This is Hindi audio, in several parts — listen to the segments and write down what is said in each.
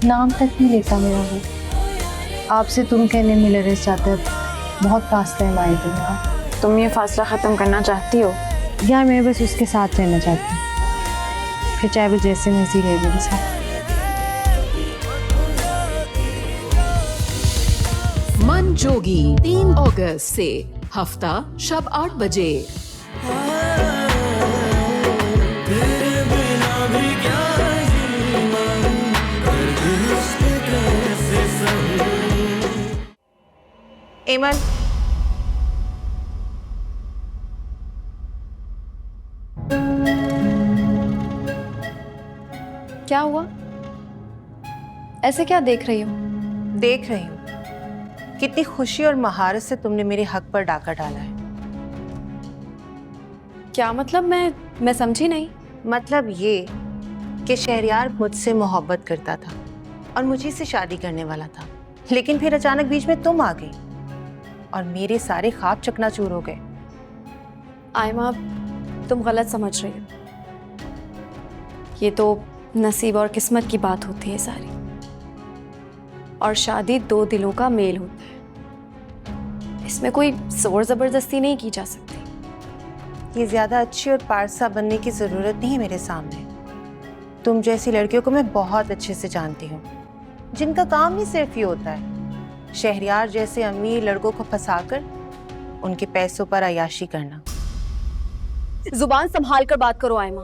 नाम तक नहीं लेता मेरा वो। आपसे तुम कहने में लड़े चाहते, बहुत पास टाइम आए थे यार। तुम ये फासला ख़त्म करना चाहती हो? यार मैं बस उसके साथ रहना चाहती हूँ, फिर चाहे वो जैसे मर्जी रहे मेरे साथ। मन जोगी 3 अगस्त से हफ्ता शब 8 बजे। एमन, क्या हुआ? ऐसे क्या देख रही हो? देख रही हूँ कितनी खुशी और महारत से तुमने मेरे हक पर डाका डाला है। क्या मतलब? मैं समझी नहीं। मतलब ये कि शहरयार मुझसे मोहब्बत करता था और मुझे से शादी करने वाला था, लेकिन फिर अचानक बीच में तुम आ गई और मेरे सारे ख्वाब चकनाचूर हो गए। आयमा, तुम गलत समझ रही हो। ये तो नसीब और किस्मत की बात होती है सारी, और शादी 2 दिलों का मेल होता है। इसमें कोई जोर जबरदस्ती नहीं की जा सकती। ये ज्यादा अच्छी और पारसा बनने की जरूरत नहीं है मेरे सामने। तुम जैसी लड़कियों को मैं बहुत अच्छे से जानती हूँ, जिनका काम ही सिर्फ ये होता है शहरयार जैसे अमीर लड़कों को फंसाकर उनके पैसों पर अय्याशी करना। जुबान संभाल कर बात करो आयमा,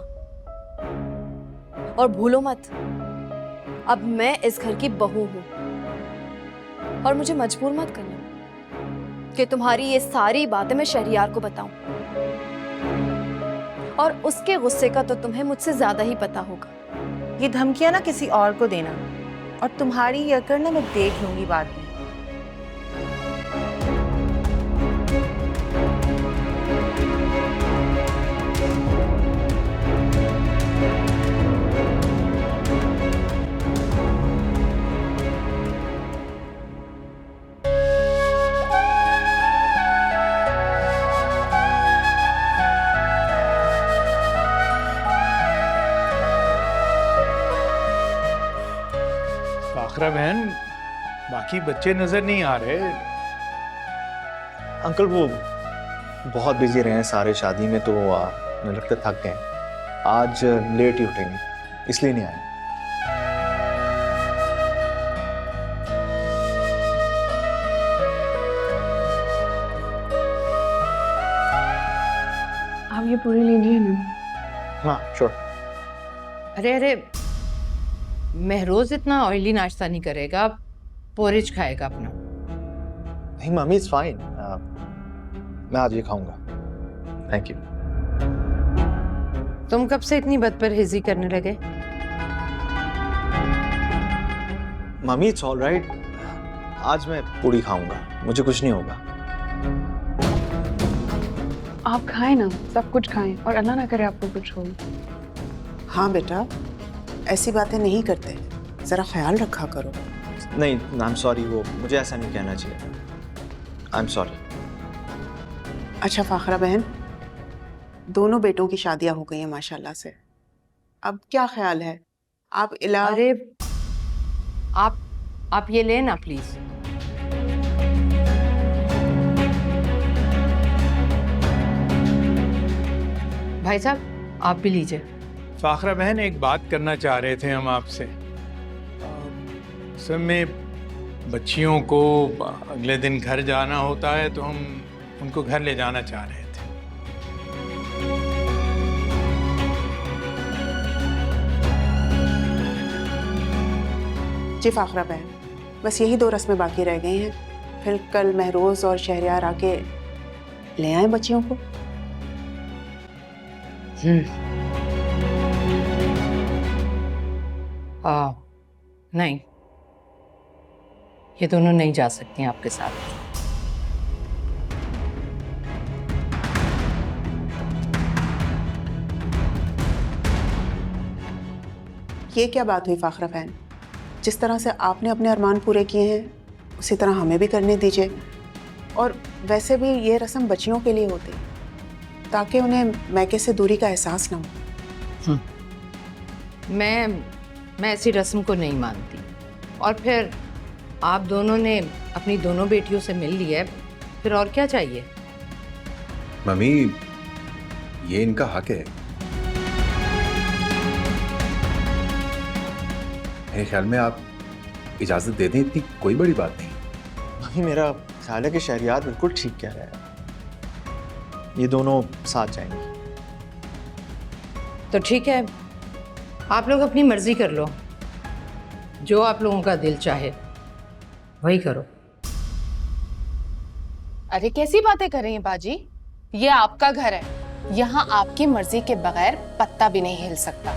और भूलो मत, अब मैं इस घर की बहू हूं, और मुझे मजबूर मत करना कि तुम्हारी ये सारी बातें मैं शहरयार को बताऊं, और उसके गुस्से का तो तुम्हें मुझसे ज्यादा ही पता होगा। ये धमकियां ना किसी और को देना, और तुम्हारी ये अकड़ ना मैं देख लूंगी बाद में। फाखरा बहन, बाकी बच्चे नजर नहीं आ रहे। अंकल वो बहुत बिजी रहे हैं सारे शादी में, तो मुझे लगता है थक गए। आज लेट ही उठेंगे, इसलिए नहीं आए। आप ये पूरी लीजिए ना। हाँ श्योर। अरे महरोज इतना ऑयली नाश्ता नहीं करेगा, पोरिज खाएगा अपना। नहीं मम्मी इट्स फाइन, मैं आज ये खाऊंगा। Thank you. तुम कब से इतनी बदपरहेजी करने लगे? मम्मी इट्स ऑल राइट, आज मैं पूरी खाऊंगा, मुझे कुछ नहीं होगा। आप खाएं ना, सब कुछ खाएं, और अल्लाह ना करे आपको कुछ हो। हाँ बेटा, ऐसी बातें नहीं करते, जरा ख्याल रखा करो। नहीं आई एम सॉरी, वो मुझे ऐसा नहीं कहना चाहिए। I am sorry. अच्छा फाखरा बहन, दोनों बेटों की शादियां हो गई हैं माशाल्लाह से, अब क्या ख्याल है? आप इलाज। अरे आप ये लेना प्लीज। भाई साहब आप भी लीजिए। फाखरा बहन, एक बात करना चाह रहे थे हम आपसे। सब में बच्चियों को अगले दिन घर जाना होता है, तो हम उनको घर ले जाना चाह रहे थे। जी फाखरा बहन, बस यही 2 रस्में बाकी रह गई हैं, फिर कल महरोज और शहरयार आके ले आए बच्चियों को। नहीं, ये दोनों नहीं जा सकती आपके साथ। ये क्या बात हुई फाखरा बहन? जिस तरह से आपने अपने अरमान पूरे किए हैं उसी तरह हमें भी करने दीजिए। और वैसे भी ये रस्म बच्चियों के लिए होती है ताकि उन्हें मैके से दूरी का एहसास ना हो। मैं ऐसी रस्म को नहीं मानती। और फिर आप दोनों ने अपनी दोनों बेटियों से मिल लिया है, फिर और क्या चाहिए? मम्मी, ये इनका हक है। मेरे ख्याल में आप इजाजत दे दें, इतनी कोई बड़ी बात नहीं। मम्मी, मेरा ख्याल है कि शहरियार बिल्कुल ठीक कह रहा है। ये दोनों साथ जाएंगे। तो ठीक है, आप लोग अपनी मर्जी कर लो, जो आप लोगों का दिल चाहे वही करो। अरे कैसी बातें कर रही हैं बाजी? ये आपका घर है, यहाँ आपकी मर्जी के बगैर पत्ता भी नहीं हिल सकता।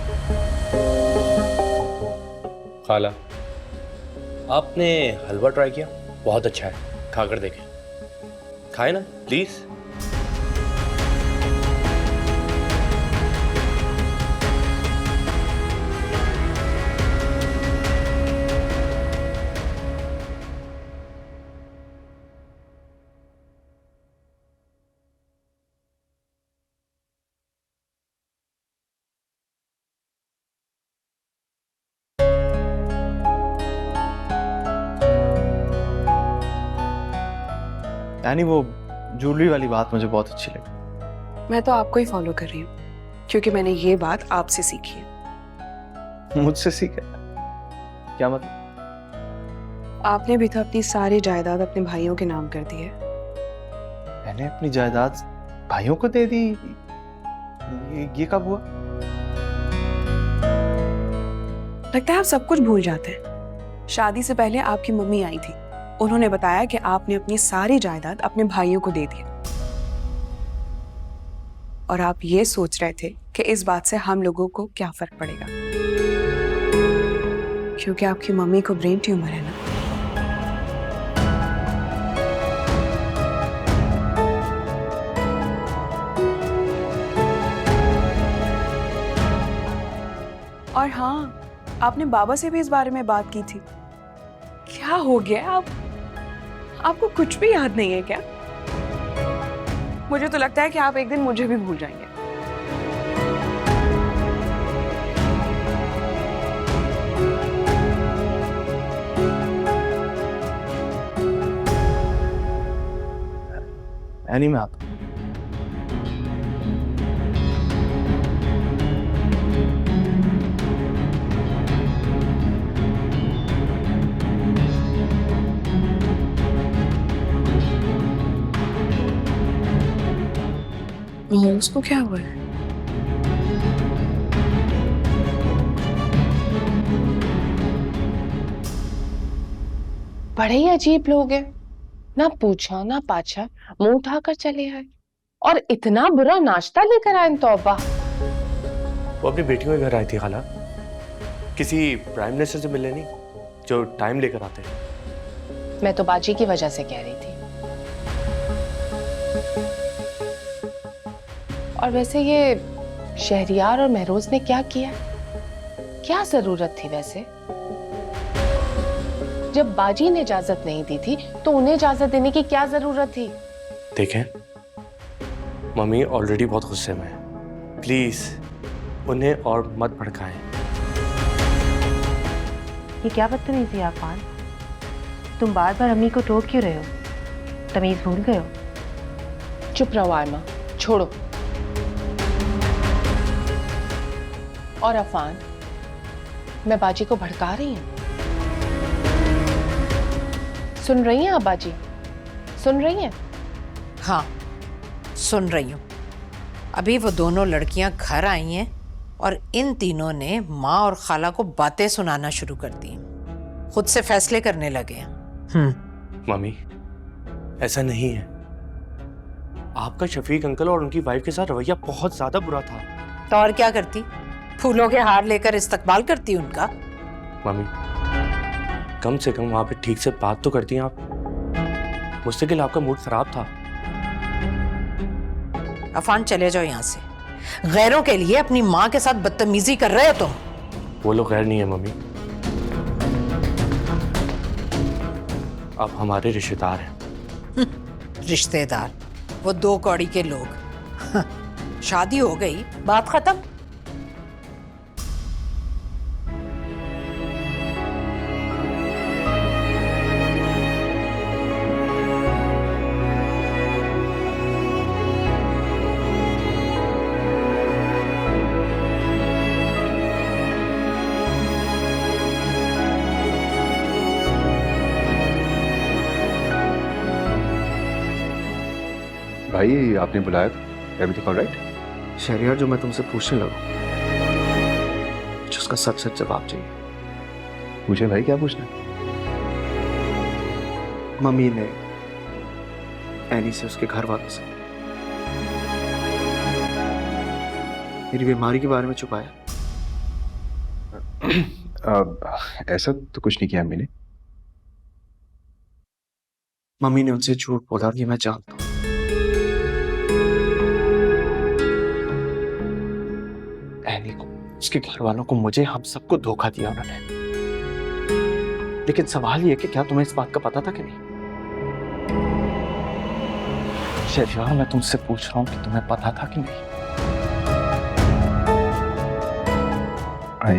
खाला, आपने हलवा ट्राई किया? बहुत अच्छा है, खाकर देखें। खाए ना प्लीज। यानी वो ज्वेलरी वाली बात मुझे बहुत अच्छी लगी। मैं तो आपको ही फॉलो कर रही हूँ क्योंकि मैंने ये बात आपसे सीखी है। मुझसे सीखा? क्या मतलब? आपने भी तो अपनी सारी जायदाद अपने भाइयों के नाम कर दी है। मैंने अपनी जायदाद भाइयों को दे दी? ये कब हुआ? लगता है आप सब कुछ भूल जाते हैं। शादी से पहले आपकी मम्मी आई थी, उन्होंने बताया कि आपने अपनी सारी जायदाद अपने भाइयों को दे दी और आप ये सोच रहे थे कि इस बात से हम लोगों को क्या फर्क पड़ेगा, क्योंकि आपकी मम्मी को ब्रेन ट्यूमर है ना। और हाँ, आपने बाबा से भी इस बारे में बात की थी। क्या हो गया? आपको कुछ भी याद नहीं है क्या? मुझे तो लगता है कि आप एक दिन मुझे भी भूल जाएंगे। यानी मैं आता हूँ। उसको क्या हुआ है? बड़े ही अजीब लोग हैं, ना पूछा ना पाछा मुंह उठाकर चले आए और इतना बुरा नाश्ता लेकर आए। तौबा। वो अपनी बेटियों के घर आई थी खाला, किसी प्राइम मिनिस्टर से मिलने नहीं, जो टाइम लेकर आते हैं। मैं तो बाजी की वजह से कह रही थी। और वैसे ये शहरियार और महरोज ने क्या किया? क्या जरूरत थी वैसे? जब बाजी ने इजाजत नहीं दी थी तो उन्हें इजाजत देने की क्या जरूरत थी? देखें, मम्मी ऑलरेडी बहुत गुस्से में है, प्लीज उन्हें और मत भड़काएं। ये क्या बदतमीजी है आफान? तुम बार बार अम्मी को टोक क्यों रहे हो? तमीज भूल गए हो? चुप रहो आयमा, छोड़ो। और अफान, मैं बाजी को भड़का रही हूँ? सुन रही हैं आप बाजी? सुन रही हैं? हाँ, सुन रही हूँ। अभी वो दोनों लड़कियां घर आई हैं और इन तीनों ने माँ और खाला को बातें सुनाना शुरू कर दी, खुद से फैसले करने लगे हैं। मम्मी, ऐसा नहीं है। आपका शफीक अंकल और उनकी वाइफ के साथ रवैया बहुत ज्यादा बुरा था। तो और क्या करती? फूलों के हार लेकर इस्तकबाल करती उनका। मम्मी, कम से कम वहां पे ठीक से बात तो करती हैं आप। मुस्तकिल आपका मूड खराब था। अफान, चले जाओ यहाँ से। गैरों के लिए अपनी माँ के साथ बदतमीजी कर रहे हो तुम। वो लोग गैर नहीं है मम्मी, आप हमारे रिश्तेदार हैं। रिश्तेदार? वो दो कौड़ी के लोग। शादी हो गई, बात खत्म। भाई आपने बुलाया था, एवरीथिंग ऑलराइट? शहरियार, जो मैं तुमसे पूछने लगा, उसका सच सच जवाब चाहिए। पूछे भाई, क्या पूछना है? मम्मी ने एनी से, उसके घर वालों से मेरी बीमारी के बारे में छुपाया। ऐसा तो कुछ नहीं किया मैंने। मम्मी ने उनसे झूठ बोला, ये मैं जानता हूं। एनी को, उसके घर वालों को, मुझे, हम सबको धोखा दिया उन्होंने। लेकिन सवाल ये कि क्या तुम्हें इस बात का पता था कि नहीं? शहरियार, मैं तुमसे पूछ रहा हूं कि तुम्हें पता था कि नहीं? आई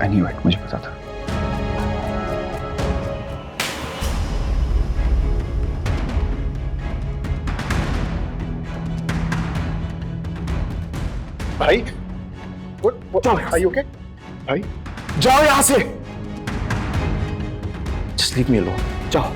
न्यू इट, मुझे पता था। भाई, are you okay? भाई, जाओ यहां से। Just leave me alone. जाओ।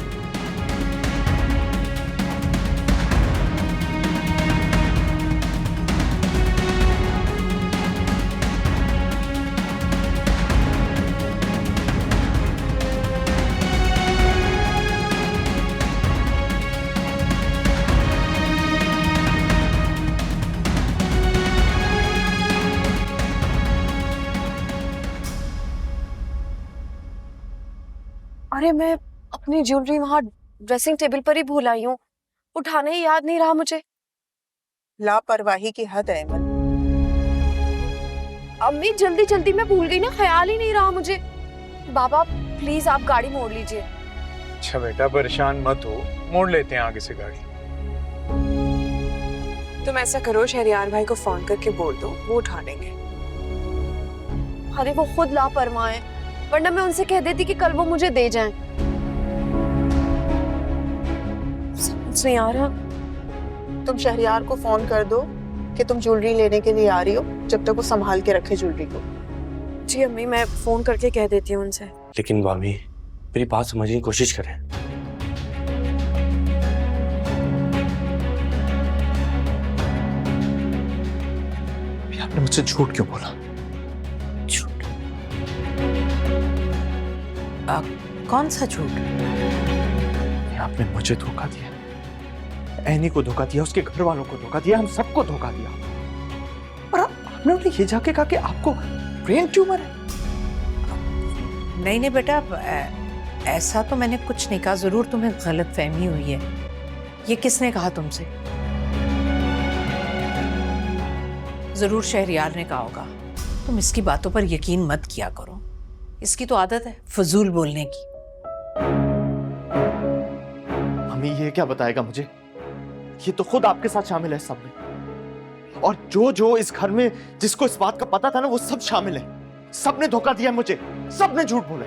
अरे मैं अपनी ज्वेलरी वहां ड्रेसिंग टेबल पर ही भूल आई हूँ, उठाने ही याद नहीं रहा मुझे। लापरवाही की हद है अमन। अम्मी जल्दी जल्दी में भूल गई ना, ख्याल ही नहीं रहा मुझे। बाबा प्लीज आप गाड़ी मोड़ लीजिए। अच्छा बेटा, परेशान मत हो, मोड़ लेते हैं आगे से गाड़ी। तुम ऐसा करो, शहरियार भाई को फोन करके बोल दो, वो उठा लेंगे। अरे वो खुद लापरवाह हैं, वरना मैं उनसे कह देती कि कल वो मुझे दे जाएं। समझ नहीं आ रहा। तुम शहरियार को फोन कर दो कि तुम ज्वेलरी लेने के लिए आ रही हो, जब तक वो संभाल के रखे ज्वेलरी को। जी अम्मी, मैं फोन करके कह देती हूँ उनसे। लेकिन भाभी, मेरी बात समझने की कोशिश करें। आपने मुझसे झूठ क्यों बोला? झूठ? कौन सा झूठ? आपने मुझे धोखा दिया, एनी को धोखा दिया, उसके घर वालों को धोखा दिया, हम सबको धोखा दिया। और आपने उन्हें ये जाके कहा कि आपको ब्रेन ट्यूमर है। नहीं नहीं बेटा, ऐसा तो मैंने कुछ नहीं कहा। जरूर तुम्हें गलतफहमी हुई है। ये किसने कहा तुमसे? जरूर शहरियार ने कहा होगा। तुम इसकी बातों पर यकीन मत किया करो, इसकी तो आदत है फजूल बोलने की। मम्मी ये क्या बताएगा मुझे? ये तो खुद आपके साथ शामिल है सब में। और जो जो इस घर में जिसको इस बात का पता था ना, वो सब शामिल है। सबने धोखा दिया मुझे, सबने झूठ बोला।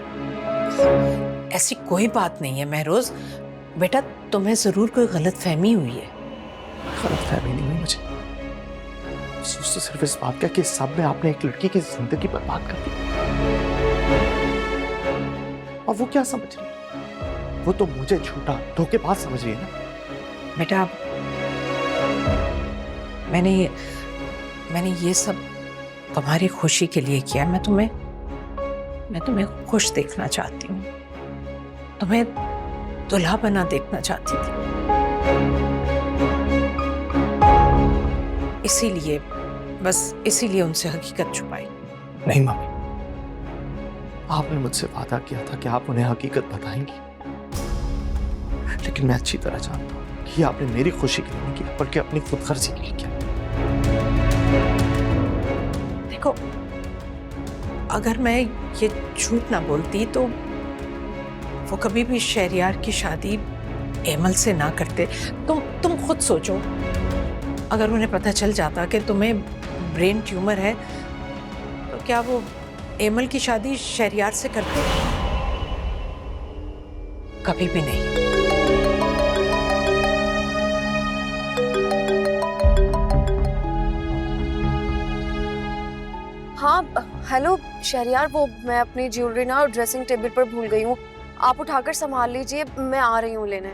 ऐसी कोई बात नहीं है महरोज। बेटा तुम्हें जरूर कोई गलतफहमी हुई है। गलतफहमी नहीं हुई मुझे। अफसोस तो सिर्फ इस बात का कि सब में आपने एक लड़की की जिंदगी बर्बाद कर दी। और वो क्या समझ रही है? वो तो मुझे झूठा धोखेबाज समझ रही है ना। बेटा मैंने ये सब तुम्हारी खुशी के लिए किया। मैं तुम्हें खुश देखना चाहती हूँ, तुम्हें दुल्हा बना देखना चाहती थी। इसीलिए उनसे हकीकत छुपाई। नहीं मम्मी, आपने मुझसे वादा किया था कि आप उन्हें हकीकत बताएंगी। लेकिन मैं अच्छी तरह जानता हूं कि आपने मेरी खुशी के लिए नहीं किया, बल्कि अपनी खुदगर्जी के लिए किया। देखो, अगर मैं ये झूठ ना बोलती तो वो कभी भी शहरियार की शादी एमल से ना करते। तुम खुद सोचो, अगर उन्हें पता चल जाता कि तुम्हें ब्रेन ट्यूमर है, तो क्या वो एमल की शादी शहरियार से करते? कभी भी नहीं। हाँ हेलो शहरियार, वो मैं अपनी ज्वेलरी ना ड्रेसिंग टेबल पर भूल गई हूँ। आप उठाकर संभाल लीजिए, मैं आ रही हूँ लेने।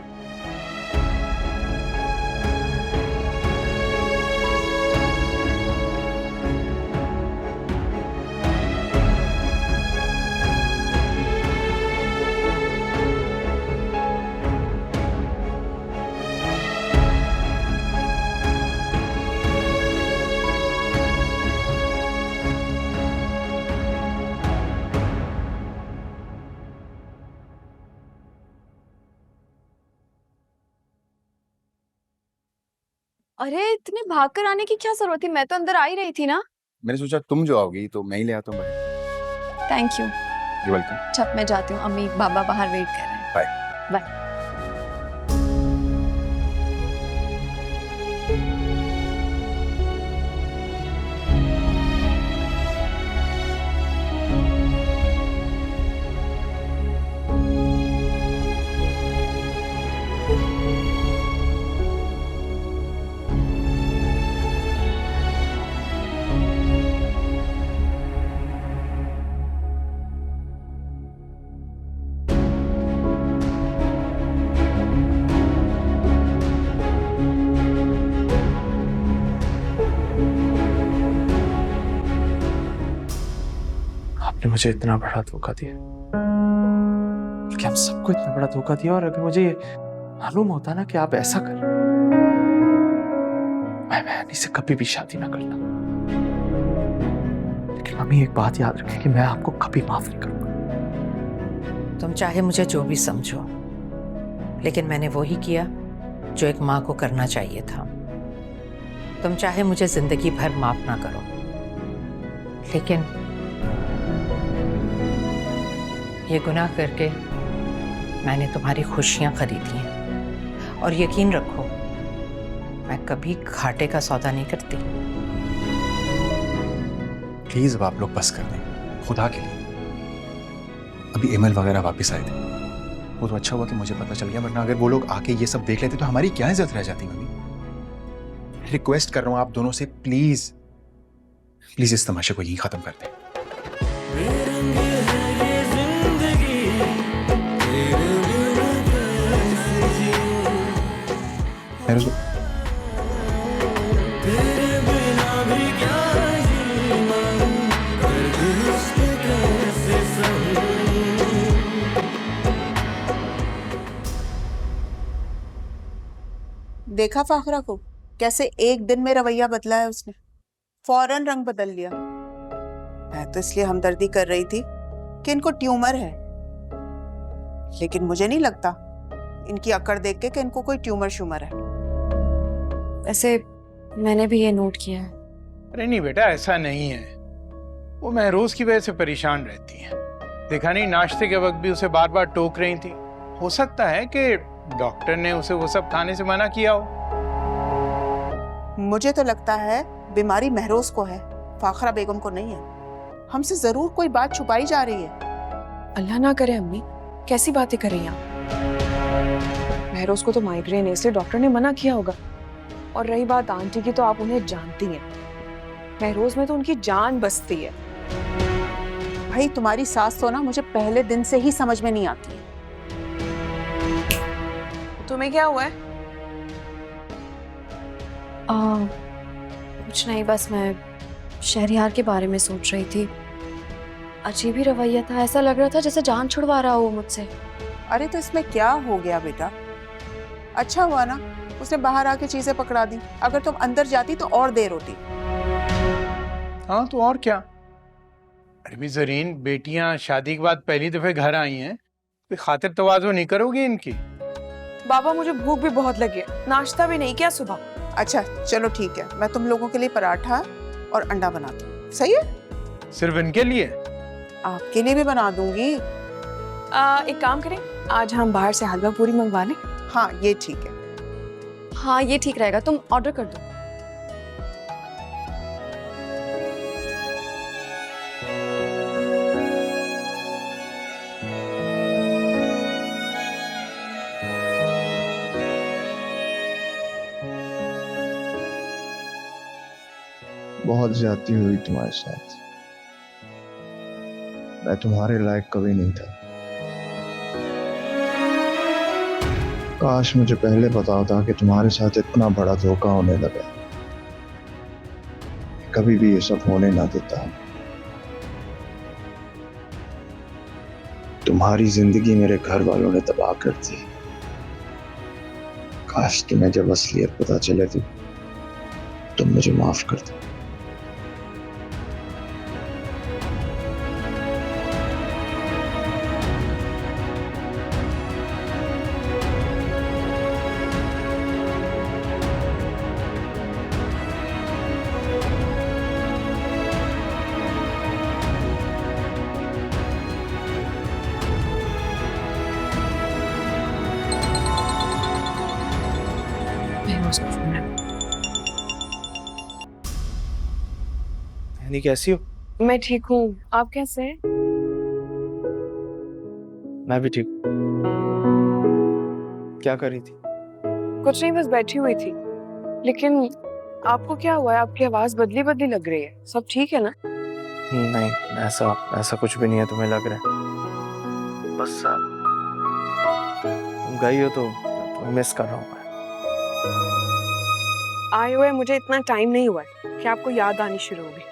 अरे इतने भाग कर आने की क्या जरूरत थी, मैं तो अंदर आ ही रही थी ना। मैंने सोचा तुम जो आओगी तो मैं ही ले आता हूँ भाई। Thank you. You welcome. छत में जाती हूँ, अम्मी बाबा बाहर वेट कर रहे हैं। बाय। बाय। आपने मुझे इतना बड़ा धोखा दिया, बल्कि हम सबको इतना बड़ा धोखा दिया। और अगर मुझे मालूम होता ना कि आप ऐसा कर, मैं बहनी से कभी भी शादी ना करता। लेकिन मम्मी एक बात याद रखें कि मैं आपको कभी माफ नहीं करूंगा। तुम चाहे मुझे जो भी समझो, लेकिन मैंने वही किया जो एक माँ को करना चाहिए था। तुम चाहे मुझे जिंदगी भर माफ ना करो, लेकिन ये गुनाह करके मैंने तुम्हारी खुशियां खरीदी हैं। और यकीन रखो, मैं कभी घाटे का सौदा नहीं करती। प्लीज अब आप लोग बस कर दें, खुदा के लिए। अभी ईमेल वगैरह वापस आए थे, वो तो अच्छा हुआ कि मुझे पता चल गया, वरना अगर वो लोग आके ये सब देख लेते तो हमारी क्या इज्जत रह जाती। मम्मी रिक्वेस्ट कर रहा हूं आप दोनों से, प्लीज प्लीज इस तमाशे को यहीं खत्म कर दें। देखा फाखरा को कैसे एक दिन में रवैया बदला है उसने, फौरन रंग बदल लिया। मैं तो इसलिए हमदर्दी कर रही थी कि इनको ट्यूमर है, लेकिन मुझे नहीं लगता इनकी अकड़ देख के कि इनको कोई ट्यूमर श्यूमर है। ऐसे मैंने भी ये नोट किया है। अरे नहीं बेटा, ऐसा नहीं है। वो महरोज की वजह से परेशान रहती है। देखा नहीं, नाश्ते के वक्त भी उसे बार बार टोक रही थी। हो सकता है कि डॉक्टर ने उसे वो सब खाने से मना किया हो। मुझे तो लगता है बीमारी महरोज को है, फाखरा बेगम को नहीं है। हमसे जरूर कोई बात छुपाई जा रही है। अल्लाह ना करे अम्मी, कैसी बातें कर रही हैं आप? महरोज को तो माइग्रेन है, इसलिए डॉक्टर ने मना किया होगा। और रही बात आंटी की, तो आप उन्हें जानती हैं, महरोज में तो उनकी जान बसती है। भाई तुम्हारी सास तो ना मुझे पहले दिन से ही समझ में नहीं आती है। तुम्हें क्या हुआ है? कुछ नहीं, बस मैं शहरियार के बारे में सोच रही थी। अजीब ही रवैया था, ऐसा लग रहा था जैसे जान छुड़वा रहा हो मुझसे। अरे तो इसमें क्या हो गया बेटा? अच्छा हुआ ना उसने बाहर आके चीजें पकड़ा दी, अगर तुम अंदर जाती तो और देर होती। हाँ तो और क्या। अरे भी जरीन, बेटियां शादी के बाद पहली दफे घर आई हैं, तो खातिर तवाज़ो नहीं करोगी इनकी? बाबा मुझे भूख भी बहुत लगी है, नाश्ता भी नहीं किया सुबह। अच्छा चलो ठीक है, मैं तुम लोगों के लिए पराठा और अंडा बनाती हूँ, सही है? सिर्फ इनके लिए? आपके लिए भी बना दूंगी। एक काम करें, आज हम बाहर से हलवा पूरी मंगवा लें। हाँ ये ठीक है। हाँ ये ठीक रहेगा, तुम ऑर्डर कर दो। बहुत ज्यादती हुई तुम्हारे साथ। मैं तुम्हारे लायक कभी नहीं था। काश मुझे पहले पता होता कि तुम्हारे साथ इतना बड़ा धोखा होने लगा। कभी भी ये सब होने ना देता। तुम्हारी जिंदगी मेरे घर वालों ने तबाह कर दी। काश तुम्हें जब असलियत पता चले थी तुम मुझे माफ कर दो। यानी कैसी हो? मैं ठीक हूँ, आप कैसे हैं? मैं भी ठीक। क्या कर रही थी? कुछ नहीं, बस बैठी हुई थी। लेकिन आपको क्या हुआ है? आपकी आवाज बदली बदली लग रही है। सब ठीक है ना? नहीं, ऐसा कुछ भी नहीं है, तुम्हें लग रहा है। बस तुम गई हो तो मिस कर रहा हूँ मैं। आए हुए मुझे इतना टाइम नहीं हुआ है कि आपको याद आनी शुरू हो गई।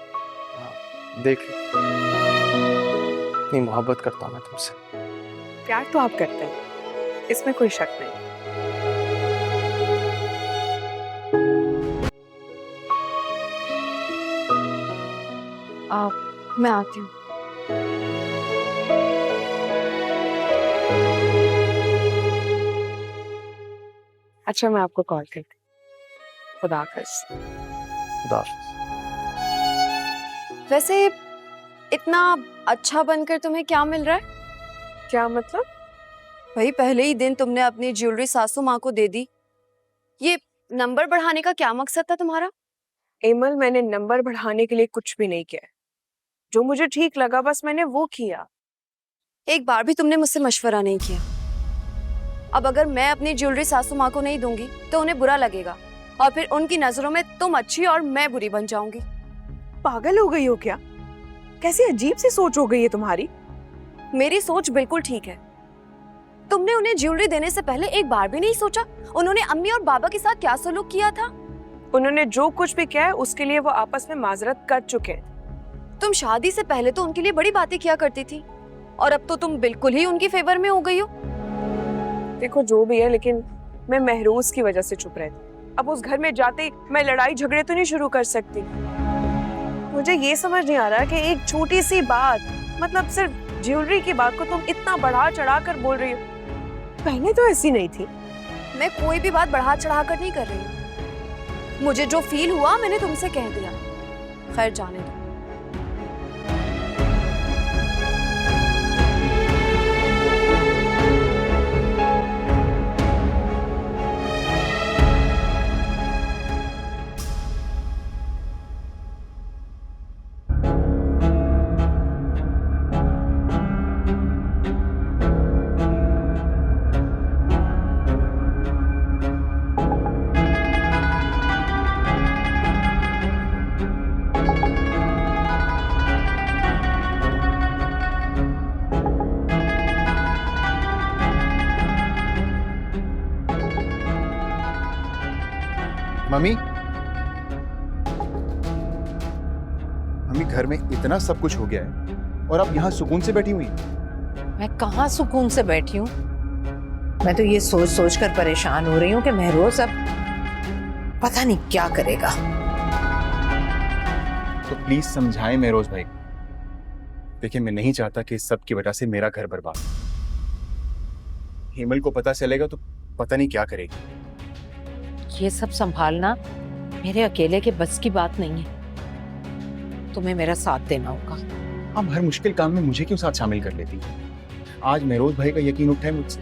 देख लो, इतनी मोहब्बत करता हूँ मैं तुमसे। प्यार तो आप करते हैं, इसमें कोई शक नहीं। मैं आती हूँ। अच्छा, मैं आपको कॉल करती हूँ। खुदा हाफिज़। खुदा हाफिज़। वैसे इतना अच्छा बनकर तुम्हें क्या मिल रहा है? क्या मतलब? भाई पहले ही दिन तुमने अपनी ज्वेलरी सासू माँ को दे दी। ये नंबर बढ़ाने का क्या मकसद था तुम्हारा? एमल, मैंने नंबर बढ़ाने के लिए कुछ भी नहीं किया। जो मुझे ठीक लगा बस मैंने वो किया। एक बार भी तुमने मुझसे मशवरा नहीं किया। अब अगर मैं अपनी ज्वेलरी सासू माँ को नहीं दूंगी तो उन्हें बुरा लगेगा और फिर उनकी नजरों में तुम अच्छी और मैं बुरी बन जाऊंगी। पागल हो गई हो क्या? कैसी अजीब सी सोच हो गई है तुम्हारी। मेरी सोच बिल्कुल ठीक है। तुमने उन्हें ज्वेलरी देने से पहले एक बार भी नहीं सोचा उन्होंने अम्मी और बाबा के साथ क्या सलूक किया था? उन्होंने जो कुछ भी किया है उसके लिए वो आपस में माजरत कर चुके हैं। तुम शादी से पहले तो उनके लिए बड़ी बातें किया करती थी और अब तो तुम बिल्कुल ही उनकी फेवर में हो गई हो। देखो जो भी है, लेकिन मैं महरूज की वजह से चुप रहती। अब उस घर में जाते ही मैं लड़ाई झगड़े तो नहीं शुरू कर सकती। मुझे ये समझ नहीं आ रहा कि एक छोटी सी बात, मतलब सिर्फ ज्वेलरी की बात को तुम इतना बढ़ा चढ़ा कर बोल रही हो। पहले तो ऐसी नहीं थी। मैं कोई भी बात बढ़ा चढ़ा कर नहीं कर रही हूँ। मुझे जो फील हुआ मैंने तुमसे कह दिया। खैर जाने दो। मम्मी, मम्मी घर में इतना सब कुछ हो गया है और आप यहाँ सुकून से बैठी हुई हैं। मैं कहाँ सुकून से बैठी हूँ? मैं तो ये सोच सोच कर परेशान हो रही हूँ कि महरोज अब पता नहीं क्या करेगा। तो प्लीज समझाएं महरोज भाई। देखिए, मैं नहीं चाहता कि इस सब की वजह से मेरा घर बर्बाद हो। हेमल को पता चलेगा तो पता नहीं क्या करेगी। ये सब संभालना मेरे अकेले के बस की बात नहीं है। तुम्हें मेरा साथ देना होगा। आप हर मुश्किल काम में मुझे क्यों साथ शामिल कर लेती हैं? आज महरोज भाई का यकीन उठा है मुझसे।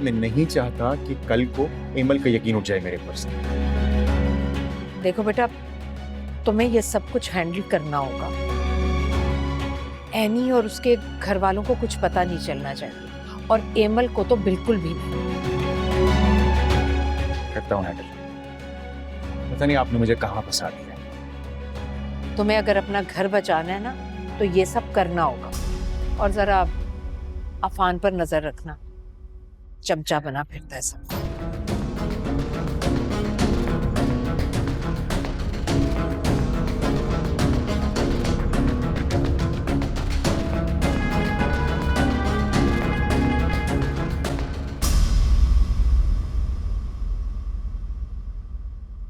मैं नहीं चाहता कि कल को हेमल का यकीन उठ जाए मेरे पर से। देखो बेटा, तुम्हें ये सब कुछ हैंडल करना होगा। एनी और उसके घर वालों को कुछ पता नहीं चलना चाहिए और एमल को तो बिल्कुल भी नहीं। करता हूँ हैंडल। पता नहीं आपने मुझे कहाँ फंसा दिया है। तुम्हें अगर अपना घर बचाना है ना तो ये सब करना होगा। और जरा अफान पर नजर रखना, चमचा बना फिरता है सब।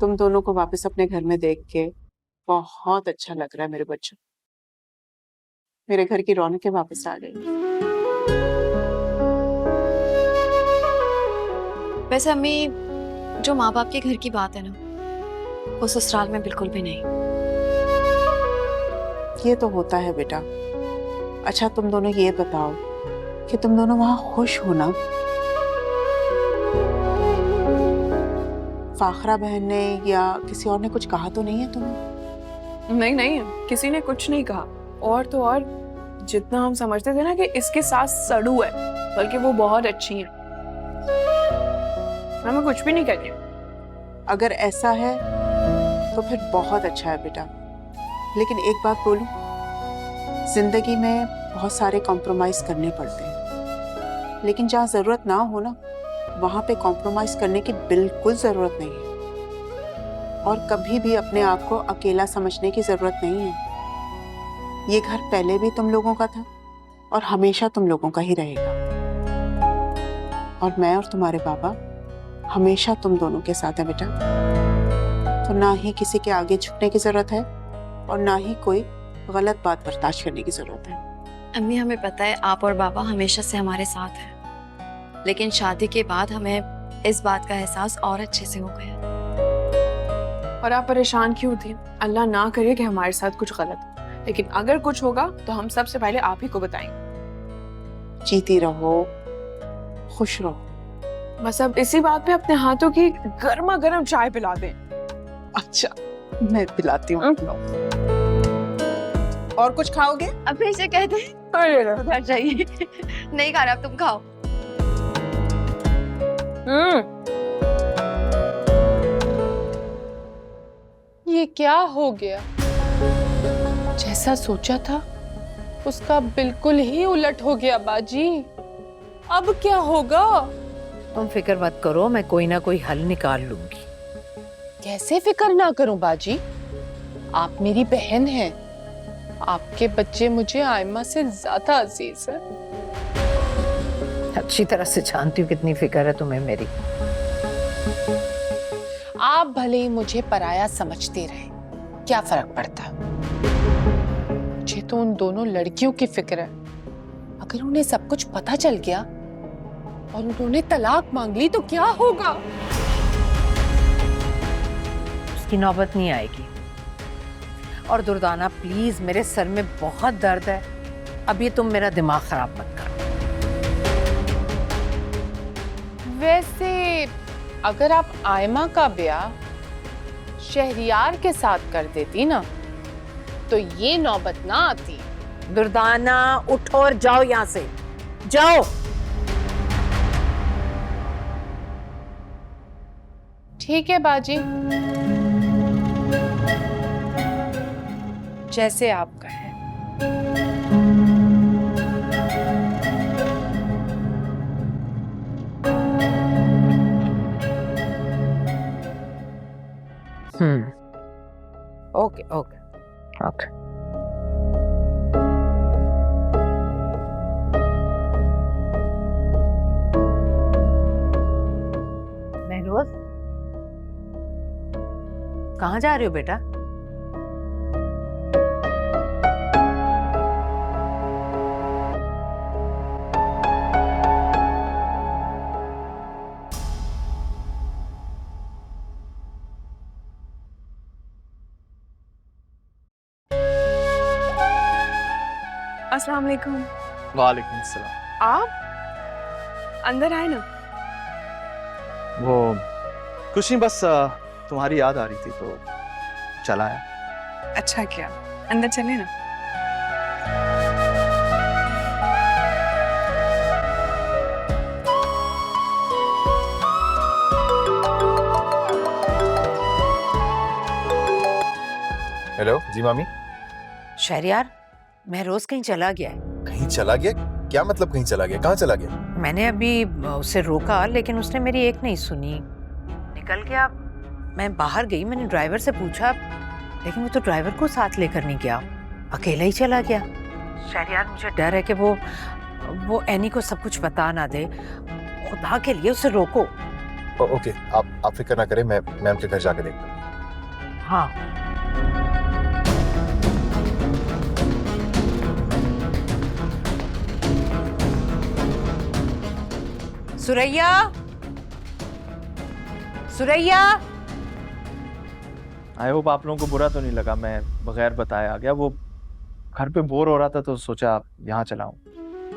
तुम दोनों को वापस अपने घर में देख के बहुत अच्छा लग रहा है मेरे बच्चों। मेरे घर की रौनकें वापस आ गई। वैसे अम्मी, जो माँ बाप के घर की बात है ना, वो ससुराल में बिल्कुल भी नहीं। ये तो होता है बेटा। अच्छा तुम दोनों ये बताओ कि तुम दोनों वहां खुश हो ना? फाखरा बहन ने या किसी और ने कुछ कहा तो नहीं है तुम्हें? नहीं नहीं, किसी ने कुछ नहीं कहा। और तो और जितना हम समझते थे ना कि इसकी सास सड़ू है, बल्कि वो बहुत अच्छी है। मैं कुछ भी नहीं कह रही। अगर ऐसा है तो फिर बहुत अच्छा है बेटा। लेकिन एक बात बोलूं, जिंदगी में बहुत सारे कॉम्प्रोमाइज करने पड़ते हैं, लेकिन जहाँ जरूरत ना हो ना, वहां पे कॉम्प्रोमाइज करने की बिल्कुल जरूरत नहीं है। और कभी भी अपने आप को अकेला समझने की जरूरत नहीं है। ये घर पहले भी तुम लोगों का था और हमेशा तुम लोगों का ही रहेगा। और मैं और तुम्हारे पापा हमेशा तुम दोनों के साथ है बेटा। तो ना ही किसी के आगे झुकने की जरूरत है और ना ही कोई गलत बात बर्दाश्त करने की जरूरत है। अम्मी, हमें पता है आप और बाबा हमेशा से हमारे साथ हैं, लेकिन शादी के बाद हमें इस बात का एहसास और अच्छे से हो गया। और आप परेशान क्यों थी? अल्लाह ना करे कि हमारे साथ कुछ गलत हो, लेकिन अगर कुछ होगा तो हम सबसे पहले आप ही को बताएंगे। जीती रहो, खुश रहो। बस अब इसी बात पे अपने हाथों की गर्मा गर्म चाय पिला दें। अच्छा, मैं पिलाती हूँ। और कुछ खाओगे? अब ऐसे कहते उधर जाइए। नहीं खा रहा, अब तुम खाओ। ये क्या हो गया? जैसा सोचा था उसका बिल्कुल ही उलट हो गया बाजी। अब क्या होगा? तुम फिक्र मत करो, मैं कोई ना कोई हल निकाल लूंगी। कैसे फिक्र ना करूं बाजी? आप मेरी बहन हैं। आपके बच्चे मुझे आयमा से ज्यादा अजीज है। अच्छी तरह से जानती हूँ कितनी फिक्र है तुम्हें मेरी। आप भले ही मुझे पराया समझते रहे, क्या फर्क पड़ता? मुझे तो उन दोनों लड़कियों की फिक्र है। अगर उन्हें सब कुछ पता चल गया और उन्होंने तलाक मांग ली तो क्या होगा? उसकी नौबत नहीं आएगी। और दुर्दाना प्लीज, मेरे सर में बहुत दर्द है, अभी तुम मेरा दिमाग खराब मत करो। वैसे अगर आप आयमा का ब्याह शहरियार के साथ कर देती ना, तो ये नौबत ना आती। दुर्दाना उठो और जाओ यहाँ से, जाओ। ठीक है बाजी, जैसे आप कहें। Okay okay okay. महरोज, कहाँ जा रहे हो बेटा? अस्सलाम वालेकुम। वालेकुम सलाम। आप अंदर आए ना। वो कुछ नहीं, बस तुम्हारी याद आ रही थी तो चला आया। अच्छा किया, अंदर चले ना। हेलो जी मामी। शहरियार, महरोज कहीं चला गया है। कहीं चला गया? क्या मतलब कहीं चला गया? कहाँ चला गया? मैंने अभी उसे रोका, लेकिन उसने मेरी एक नहीं सुनी, निकल गया। मैं बाहर गई, मैंने ड्राइवर से पूछा, लेकिन वो तो ड्राइवर को साथ लेकर नहीं गया, अकेला ही चला गया। शहरियार, मुझे डर है कि वो एनी को सब कुछ बता ना दे। खुदा के लिए उसे रोको। ओके, आप फिक्र ना करें, मैं उनके घर जाके देखता हूँ। हाँ। सुरैया, सुरैया। आई होप आप लोगों को बुरा तो नहीं लगा, मैं बगैर बताए आ गया। वो घर पे बोर हो रहा था तो सोचा आप यहाँ चलाऊं।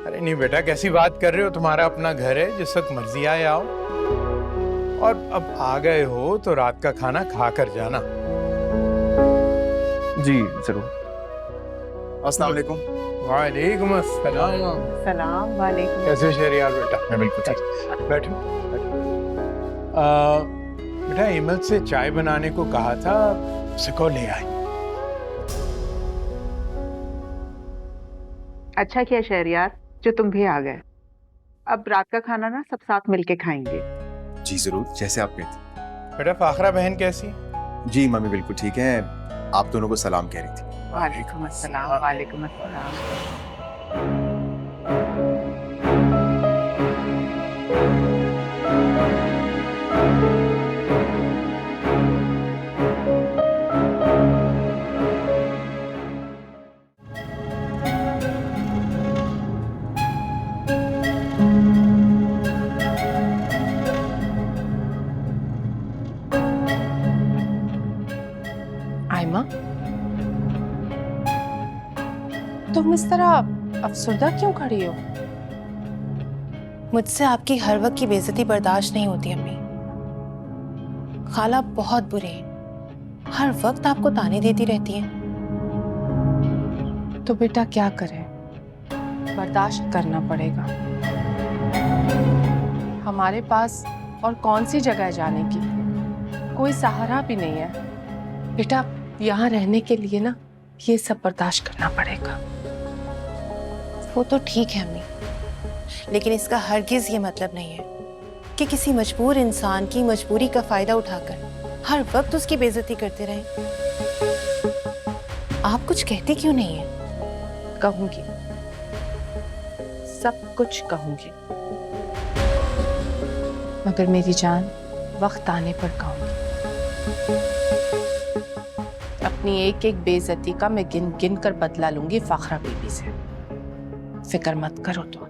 अरे नहीं बेटा, कैसी बात कर रहे हो? तुम्हारा अपना घर है, जिस वक्त मर्जी आए आओ। और अब आ गए हो तो रात का खाना खा कर जाना। जी जरूर। अस्सलाम वालेकुम। वालेकुम अस्सलाम। सलाम वालेकुम। कैसे शहरियार बेटा? मैं बिल्कुल ठीक। बैठो। बेटा इमल से चाय बनाने को कहा था, उसे को ले आई। अच्छा किया शहरियार जो तुम भी आ गए। अब रात का खाना ना सब साथ मिलके खाएंगे। जी जरूर, जैसे आप कहते। बेटा फाखरा बहन कैसी? जी मम्मी बिल्कुल ठीक है, आप दोनों को सलाम कह रही थी। वालेकुम अस्सलाम। वालेकुम अस्सलाम। आयमा, तुम इस तरह अफसरदा क्यों खड़ी हो? मुझसे आपकी हर वक्त की बेइज्जती बर्दाश्त नहीं होती अम्मी। खाला बहुत बुरे हैं, हर वक्त आपको ताने देती रहती हैं। तो बेटा क्या करें, बर्दाश्त करना पड़ेगा। हमारे पास और कौन सी जगह है जाने की, कोई सहारा भी नहीं है। बेटा यहाँ रहने के लिए ना ये सब बर्दाश्त करना पड़ेगा। वो तो ठीक है अम्मी, लेकिन इसका हरगिज ये मतलब नहीं है कि किसी मजबूर इंसान की मजबूरी का फायदा उठाकर हर वक्त उसकी बेइज्जती करते रहें। आप कुछ कहते क्यों नहीं हैं? कहूंगी, सब कुछ कहूंगी, मगर मेरी जान वक्त आने पर कहूंगी। अपनी एक एक बेइज्जती का मैं गिन गिन कर बदला लूंगी फाखरा बीबी से। फिक्र मत करो तो।